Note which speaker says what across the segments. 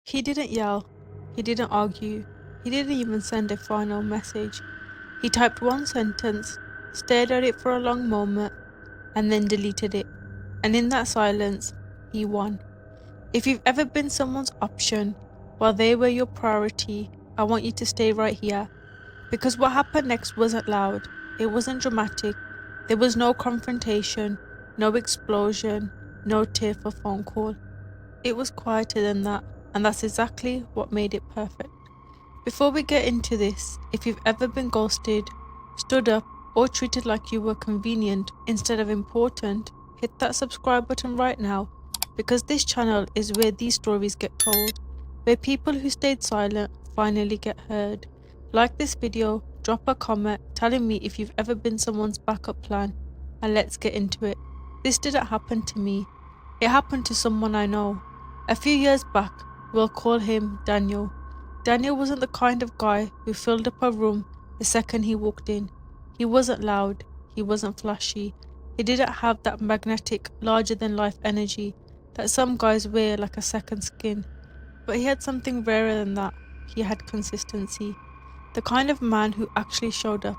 Speaker 1: He didn't yell, he didn't argue, he didn't even send a final message. He typed one sentence, stared at it for a long moment, and then deleted it. And in that silence, he won. If you've ever been someone's option while they were your priority, I want you to stay right here. Because what happened next wasn't loud, it wasn't dramatic, there was no confrontation, no explosion, no tearful phone call. It was quieter than that, and that's exactly what made it perfect. Before we get into this, if you've ever been ghosted, stood up, or treated like you were convenient instead of important, hit that subscribe button right now, because this channel is where these stories get told, where people who stayed silent finally get heard. Like this video, drop a comment telling me if you've ever been someone's backup plan, and let's get into it. This didn't happen to me, it happened to someone I know. A few years back, we'll call him Daniel. Daniel wasn't the kind of guy who filled up a room the second he walked in. He wasn't loud, he wasn't flashy, he didn't have that magnetic, larger-than-life energy that some guys wear like a second skin. But he had something rarer than that. He had consistency. The kind of man who actually showed up,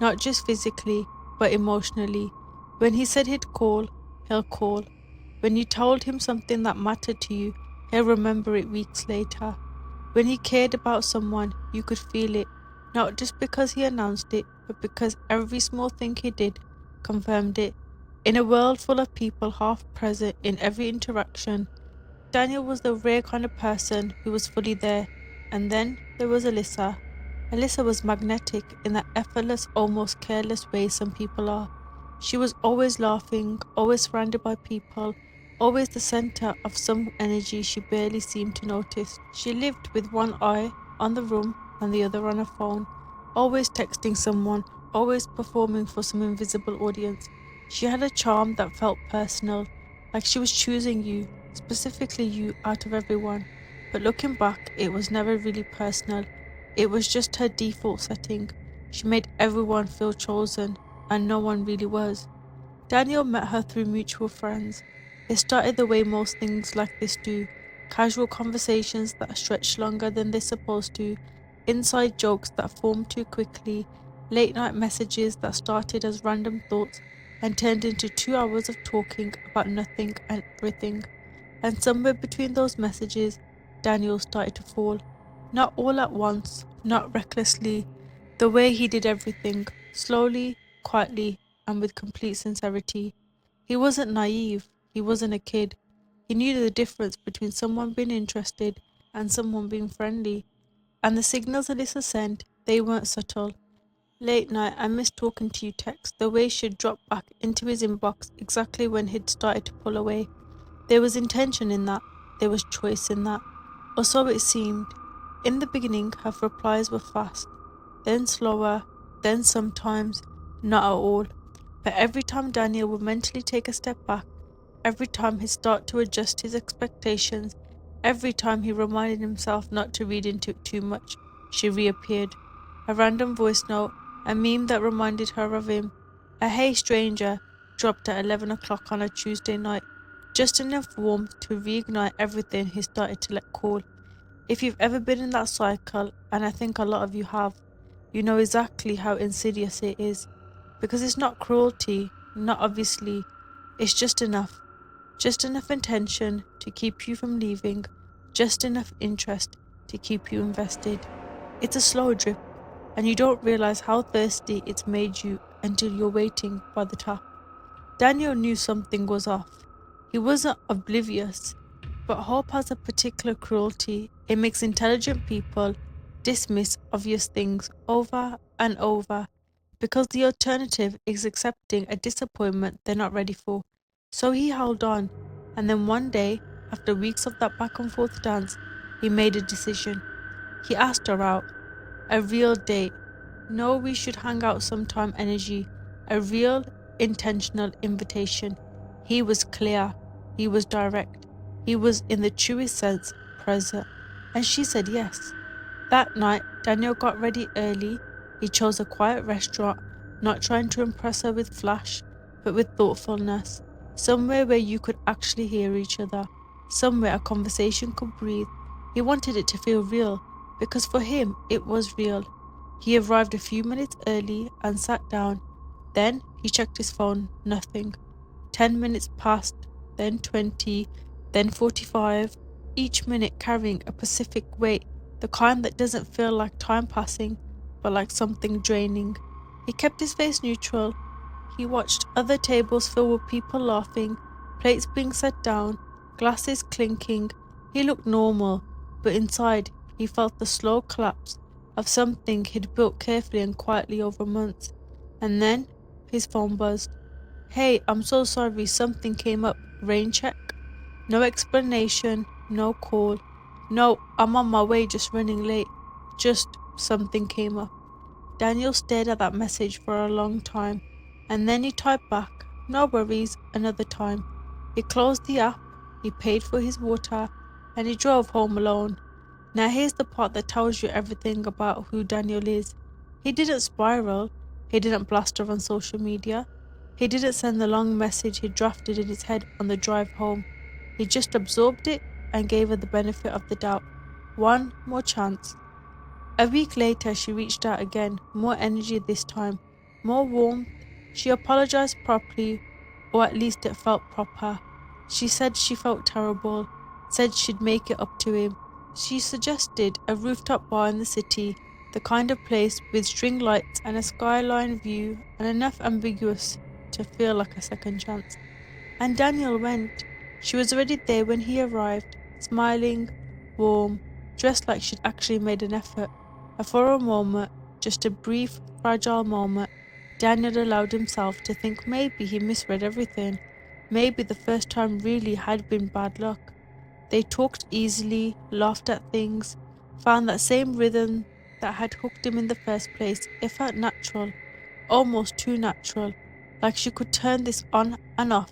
Speaker 1: not just physically, but emotionally. When he said he'd call, he'll call. When you told him something that mattered to you, he'll remember it weeks later. When he cared about someone, you could feel it, not just because he announced it, but because every small thing he did confirmed it. In a world full of people half present in every interaction, Daniel was the rare kind of person who was fully there. And then there was Alyssa. Alyssa was magnetic in that effortless, almost careless way some people are. She was always laughing, always surrounded by people, always the center of some energy she barely seemed to notice. She lived with one eye on the room and the other on her phone, always texting someone, always performing for some invisible audience. She had a charm that felt personal, like she was choosing you, specifically you, out of everyone. But looking back, it was never really personal. It was just her default setting. She made everyone feel chosen, and no one really was. Daniel met her through mutual friends. It started the way most things like this do, casual conversations that stretch longer than they're supposed to, inside jokes that form too quickly, late night messages that started as random thoughts and turned into 2 hours of talking about nothing and everything. And somewhere between those messages, Daniel started to fall. Not all at once, not recklessly, the way he did everything, slowly, quietly, and with complete sincerity. He wasn't naive, he wasn't a kid. He knew the difference between someone being interested and someone being friendly. And the signals Alyssa sent, they weren't subtle. Late night, I missed talking to you text, the way she'd drop back into his inbox exactly when he'd started to pull away. There was intention in that, there was choice in that, or so it seemed. In the beginning, her replies were fast, then slower, then sometimes not at all. But every time Daniel would mentally take a step back, every time he'd start to adjust his expectations, every time he reminded himself not to read into it too much, she reappeared. A random voice note, a meme that reminded her of him, a "Hey stranger" dropped at 11 o'clock on a Tuesday night, just enough warmth to reignite everything he started to let cool. If you've ever been in that cycle, and I think a lot of you have, you know exactly how insidious it is. Because it's not cruelty, not obviously, it's just enough. Just enough intention to keep you from leaving, just enough interest to keep you invested. It's a slow drip, and you don't realize how thirsty it's made you until you're waiting by the tap. Daniel knew something was off. He wasn't oblivious, but hope has a particular cruelty. It makes intelligent people dismiss obvious things over and over because the alternative is accepting a disappointment they're not ready for. So he held on, and then one day, after weeks of that back and forth dance, he made a decision. He asked her out. A real date. No, we should hang out sometime energy. A real, intentional invitation. He was clear. He was direct. He was, in the truest sense, present. And she said yes. That night, Daniel got ready early. He chose a quiet restaurant, not trying to impress her with flash, but with thoughtfulness. Somewhere where you could actually hear each other. Somewhere a conversation could breathe. He wanted it to feel real, because for him it was real. He arrived a few minutes early and sat down. Then he checked his phone, nothing. 10 minutes passed, then 20, then 45, each minute carrying a specific weight, the kind that doesn't feel like time passing, but like something draining. He kept his face neutral. He watched other tables filled with people laughing, plates being set down, glasses clinking. He looked normal, but inside he felt the slow collapse of something he'd built carefully and quietly over months. And then his phone buzzed. Hey, I'm so sorry, something came up. Rain check? No explanation, no call. No, I'm on my way, just running late. Just something came up. Daniel stared at that message for a long time, and then he typed back, no worries, another time. He closed the app, he paid for his water, and he drove home alone. Now here's the part that tells you everything about who Daniel is. He didn't spiral, he didn't blast her on social media, he didn't send the long message he drafted in his head on the drive home. He just absorbed it and gave her the benefit of the doubt. One more chance. A week later, she reached out again, more energy this time, more warmth. She apologized properly, or at least it felt proper. She said she felt terrible, said she'd make it up to him. She suggested a rooftop bar in the city, the kind of place with string lights and a skyline view and enough ambiguous to feel like a second chance. And Daniel went. She was already there when he arrived, smiling, warm, dressed like she'd actually made an effort. And for a moment, just a brief, fragile moment, Daniel allowed himself to think maybe he misread everything. Maybe the first time really had been bad luck. They talked easily, laughed at things, found that same rhythm that had hooked him in the first place. It felt natural, almost too natural, like she could turn this on and off,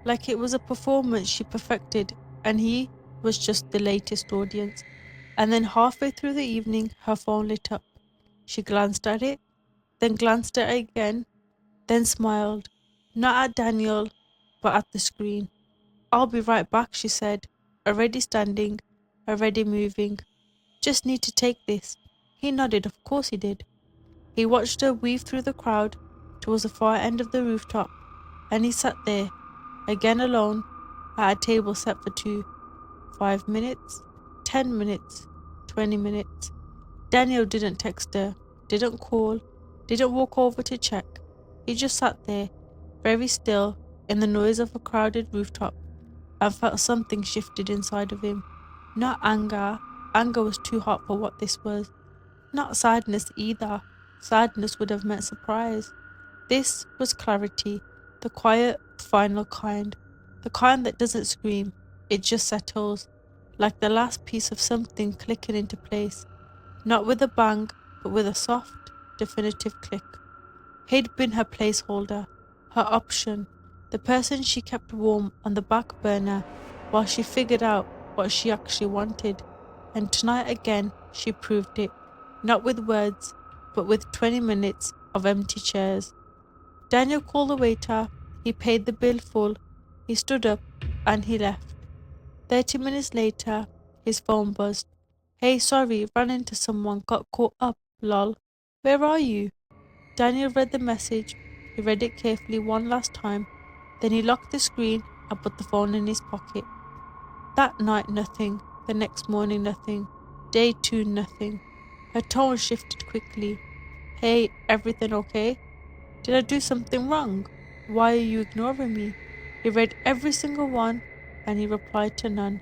Speaker 1: like it was a performance she perfected and he was just the latest audience. And then halfway through the evening, her phone lit up. She glanced at it, then glanced at it again, then smiled, not at Daniel, but at the screen. I'll be right back, she said, already standing, already moving. Just need to take this. He nodded, of course he did. He watched her weave through the crowd towards the far end of the rooftop, and he sat there, again alone, at a table set for two. 5 minutes, 10 minutes, 20 minutes. Daniel didn't text her, didn't call, didn't walk over to check. He just sat there, very still, in the noise of a crowded rooftop, and felt something shifted inside of him. Not anger, anger was too hot for what this was. Not sadness either, sadness would have meant surprise. This was clarity, the quiet, final kind, the kind that doesn't scream, it just settles, like the last piece of something clicking into place, not with a bang, but with a soft, definitive click. He'd been her placeholder, her option, the person she kept warm on the back burner while she figured out what she actually wanted. And tonight again, she proved it, not with words, but with 20 minutes of empty chairs. Daniel called the waiter, he paid the bill full, he stood up, and he left. 30 minutes later, his phone buzzed. Hey, sorry, ran into someone, got caught up, lol. Where are you? Daniel read the message. He read it carefully one last time. Then he locked the screen and put the phone in his pocket. That night, nothing. The next morning, nothing. Day two, nothing. Her tone shifted quickly. Hey, everything okay? Did I do something wrong? Why are you ignoring me? He read every single one and he replied to none.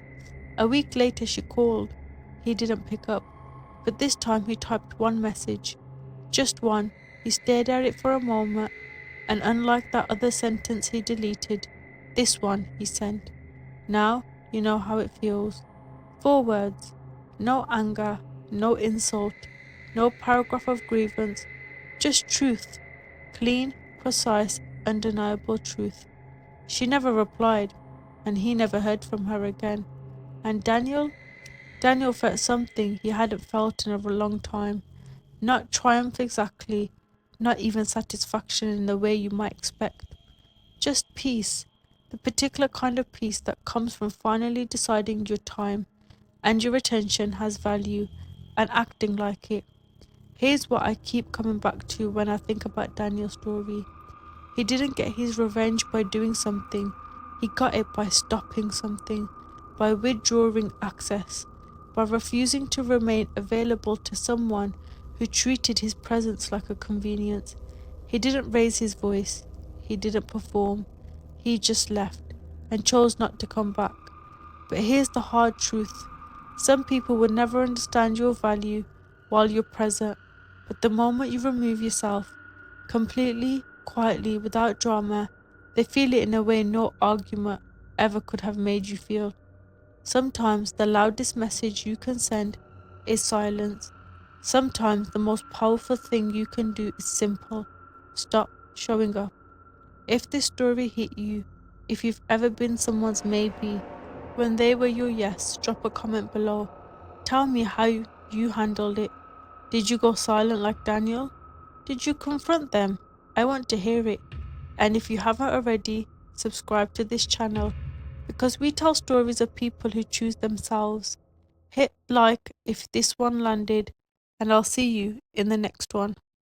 Speaker 1: A week later, she called. He didn't pick up, but this time he typed one message. Just one. He stared at it for a moment, and unlike that other sentence he deleted, this one he sent. Now you know how it feels. 4 words. No anger, no insult, no paragraph of grievance, just truth. Clean, precise, undeniable truth. She never replied, and he never heard from her again. And Daniel felt something he hadn't felt in a long time. Not triumph exactly, not even satisfaction in the way you might expect. Just peace, the particular kind of peace that comes from finally deciding your time, and your attention has value and acting like it. Here's what I keep coming back to when I think about Daniel's story. He didn't get his revenge by doing something, he got it by stopping something, by withdrawing access, by refusing to remain available to someone who treated his presence like a convenience. He didn't raise his voice, he didn't perform, he just left and chose not to come back. But here's the hard truth: some people will never understand your value while you're present, but the moment you remove yourself, completely, quietly, without drama, they feel it in a way no argument ever could have made you feel. Sometimes the loudest message you can send is silence. Sometimes the most powerful thing you can do is simple: stop showing up. If this story hit you, if you've ever been someone's maybe when they were your yes, drop a comment below. Tell me how you handled it. Did you go silent like Daniel? Did you confront them? I want to hear it. And if you haven't already, subscribe to this channel because we tell stories of people who choose themselves. Hit like if this one landed, and I'll see you in the next one.